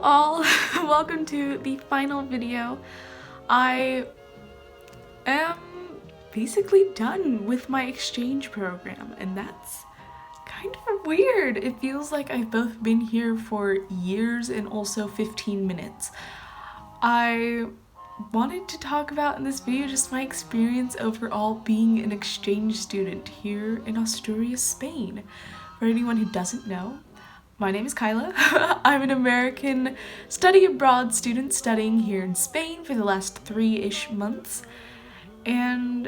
all, welcome to the final video. I am basically done with my exchange program, and that's kind of weird. It feels like I've both been here for years and also 15 minutes. I wanted to talk about in this video just my experience overall being an exchange student here in Asturias, Spain. For anyone who doesn't know, my name is Kyla. I'm an American study abroad student studying here in Spain for the last 3-ish months. And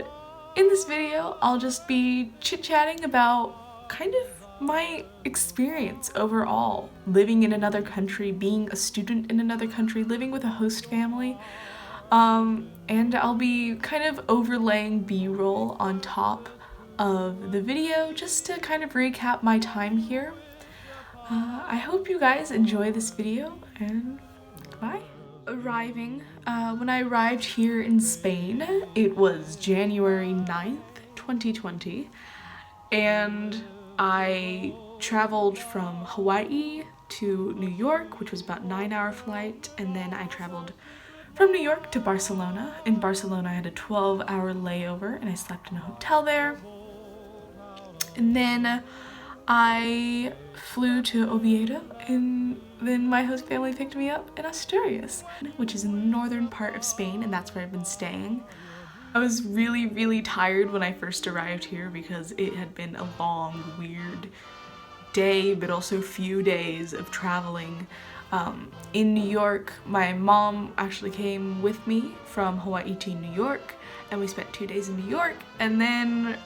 in this video, I'll just be chit-chatting about kind of my experience overall, living in another country, being a student in another country, living with a host family. And I'll be kind of overlaying B-roll on top of the video just to kind of recap my time here. I hope you guys enjoy this video, and bye. When I arrived here in Spain, it was January 9th, 2020, and I traveled from Hawaii to New York, which was about a 9-hour flight, and then I traveled from New York to Barcelona. In Barcelona, I had a 12-hour layover, and I slept in a hotel there. And then I flew to Oviedo, and then my host family picked me up in Asturias, which is in the northern part of Spain, and that's where I've been staying. I was really tired when I first arrived here because it had been a long, weird day, but also few days of traveling. In New York, my mom actually came with me from Hawaii to New York, and we spent 2 days in New York, and then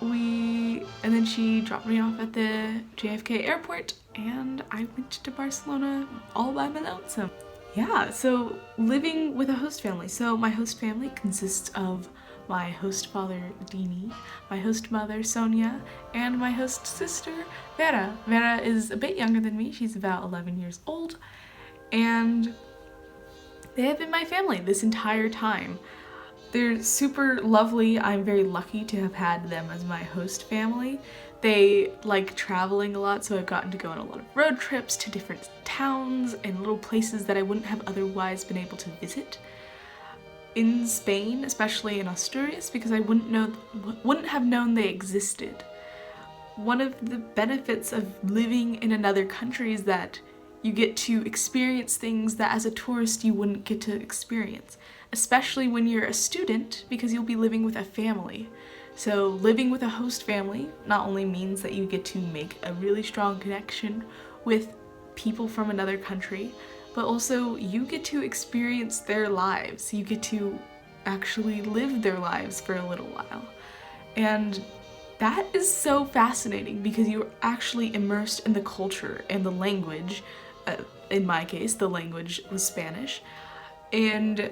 she dropped me off at the JFK airport, and I went to Barcelona all by my lonesome. Yeah, so living with a host family. So my host family consists of my host father, Dini, my host mother, Sonia, and my host sister, Vera. Vera is a bit younger than me. She's about 11 years old, and they have been my family this entire time. They're super lovely. I'm very lucky to have had them as my host family. They like traveling a lot, so I've gotten to go on a lot of road trips to different towns and little places that I wouldn't have otherwise been able to visit in Spain, especially in Asturias, because I wouldn't have known they existed. One of the benefits of living in another country is that you get to experience things that as a tourist you wouldn't get to experience, especially when you're a student, because you'll be living with a family. So living with a host family not only means that you get to make a really strong connection with people from another country, but also you get to experience their lives. You get to actually live their lives for a little while. And that is so fascinating because you're actually immersed in the culture and the language. In my case, the language was Spanish, and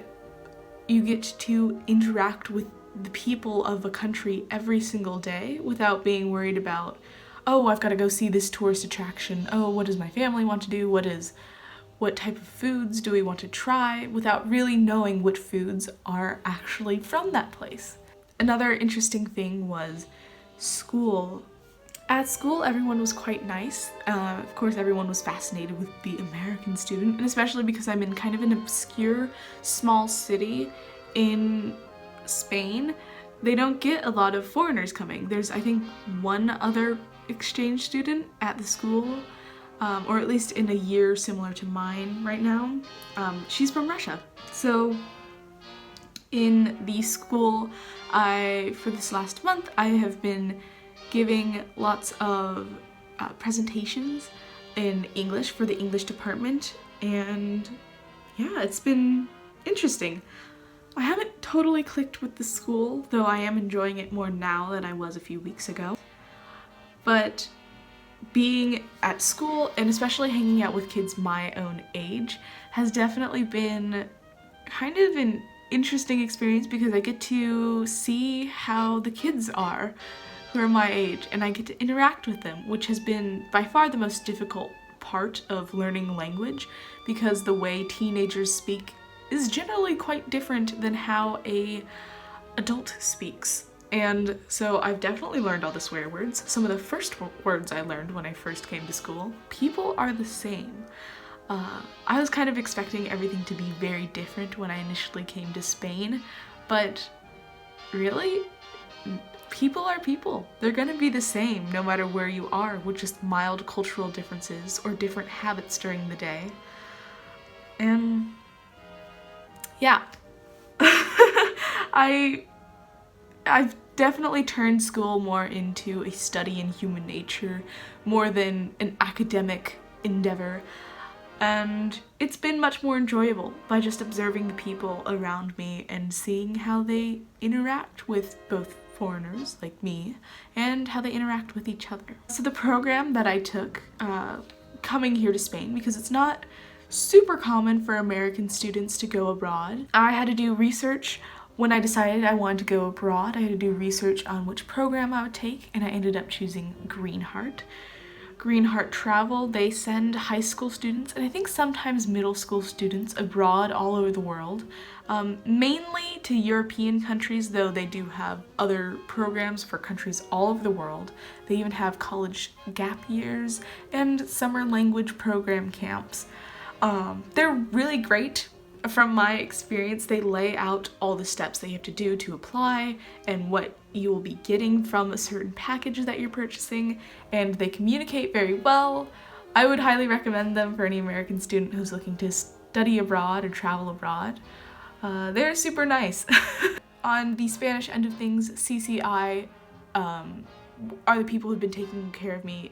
you get to interact with the people of a country every single day without being worried about, oh, I've got to go see this tourist attraction, oh, what does my family want to do, what type of foods do we want to try, without really knowing which foods are actually from that place. Another interesting thing was school. At school, everyone was quite nice. Of course, everyone was fascinated with the American student, and especially because I'm in kind of an obscure small city in Spain, they don't get a lot of foreigners coming. There's, I think, one other exchange student at the school, or at least in a year similar to mine right now. She's from Russia. So in the school, for this last month, I have been giving lots of presentations in English for the English department, and yeah, it's been interesting. I haven't totally clicked with the school, though I am enjoying it more now than I was a few weeks ago. But being at school, and especially hanging out with kids my own age, has definitely been kind of an interesting experience because I get to see how the kids are who are my age, and I get to interact with them, which has been by far the most difficult part of learning language, because the way teenagers speak is generally quite different than how a adult speaks. And so I've definitely learned all the swear words. Some of the first words I learned when I first came to school. People are the same. I was kind of expecting everything to be very different when I initially came to Spain, but really, people are people. They're gonna be the same no matter where you are, with just mild cultural differences or different habits during the day. And yeah, I've definitely turned school more into a study in human nature more than an academic endeavor. And it's been much more enjoyable by just observing the people around me and seeing how they interact with both foreigners like me and how they interact with each other. So the program that I took coming here to Spain, because it's not super common for American students to go abroad, I had to do research. When I decided I wanted to go abroad, I had to do research on which program I would take, and I ended up choosing Greenheart. Greenheart Travel, they send high school students, and I think sometimes middle school students, abroad all over the world, mainly to European countries, though they do have other programs for countries all over the world. They even have college gap years and summer language program camps. They're really great. From my experience, they lay out all the steps that you have to do to apply and what you will be getting from a certain package that you're purchasing, and they communicate very well. I would highly recommend them for any American student who's looking to study abroad or travel abroad. They're super nice. On the Spanish end of things, CCI are the people who've been taking care of me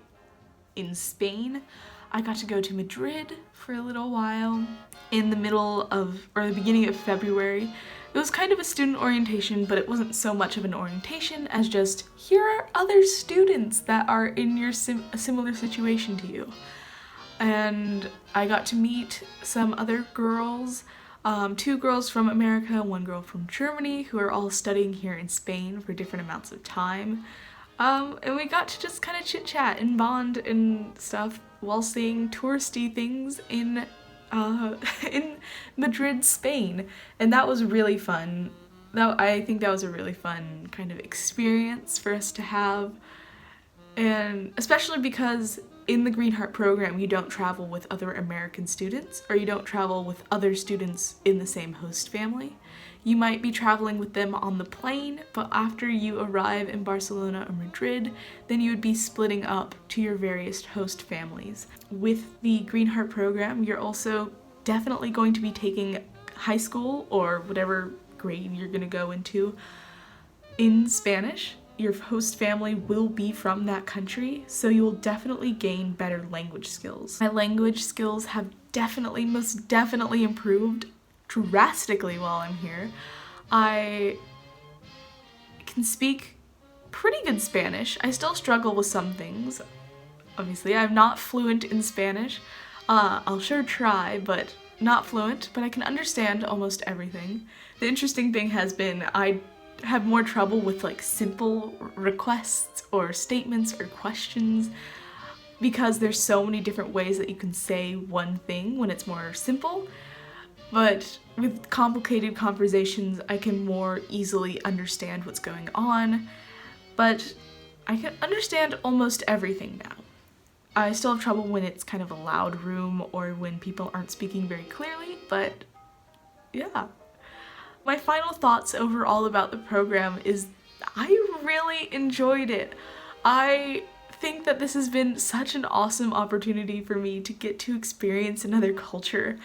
in Spain. I got to go to Madrid for a little while in the middle of, or the beginning of February. It was kind of a student orientation, but it wasn't so much of an orientation as just, here are other students that are in your a similar situation to you. And I got to meet some other girls, 2 girls from America, 1 girl from Germany, who are all studying here in Spain for different amounts of time. And we got to just kind of chit chat and bond and stuff while seeing touristy things in Madrid, Spain. And that was really fun. I think that was a really fun kind of experience for us to have. And especially because in the Greenheart program, you don't travel with other American students, or you don't travel with other students in the same host family. You might be traveling with them on the plane, but after you arrive in Barcelona or Madrid, then you would be splitting up to your various host families. With the Greenheart program, you're also definitely going to be taking high school or whatever grade you're gonna go into in Spanish. Your host family will be from that country, so you will definitely gain better language skills. My language skills have most definitely improved drastically while I'm here. I can speak pretty good Spanish. I still struggle with some things. Obviously, I'm not fluent in Spanish. I'll sure try, but not fluent, but I can understand almost everything. The interesting thing has been I have more trouble with like simple requests or statements or questions because there's so many different ways that you can say one thing when it's more simple. But with complicated conversations, I can more easily understand what's going on, but I can understand almost everything now. I still have trouble when it's kind of a loud room or when people aren't speaking very clearly, but yeah. My final thoughts overall about the program is I really enjoyed it. I think that this has been such an awesome opportunity for me to get to experience another culture.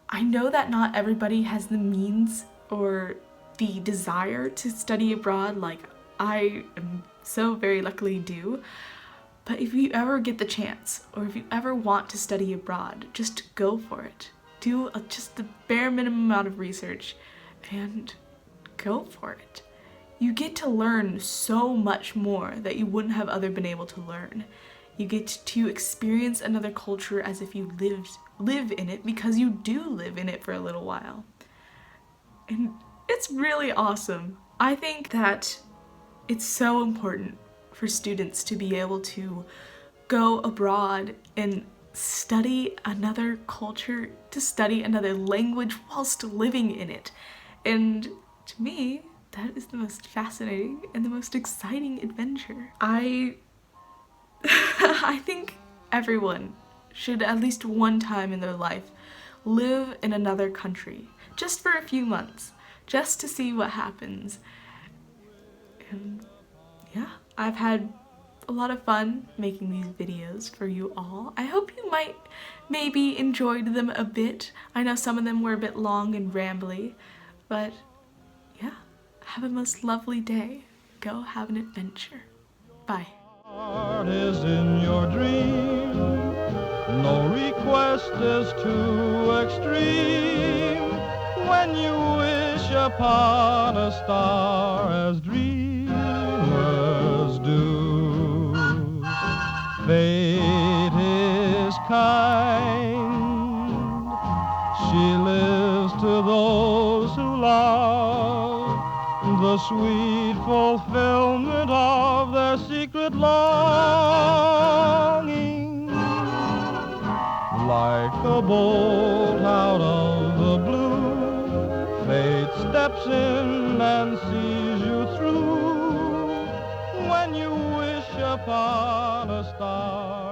I know that not everybody has the means or the desire to study abroad like I am so very luckily do, but if you ever get the chance or if you ever want to study abroad, just go for it. Do just the bare minimum amount of research and go for it. You get to learn so much more that you wouldn't have been able to learn. You get to experience another culture as if you live in it, because you do live in it for a little while. And it's really awesome. I think that it's so important for students to be able to go abroad and study another culture, to study another language whilst living in it. And to me, that is the most fascinating and the most exciting adventure. I think everyone should at least one time in their life live in another country, just for a few months, just to see what happens. And yeah, I've had a lot of fun making these videos for you all. I hope you might maybe enjoyed them a bit. I know some of them were a bit long and rambly, but yeah, have a most lovely day. Go have an adventure. Bye. Heart is in your dream. No request is too extreme. When you wish upon a star as dreamers do, fate is kind. She lives to those who love the sweet fulfillment of their secret longing. Like a bolt out of the blue, fate steps in and sees you through. When you wish upon a star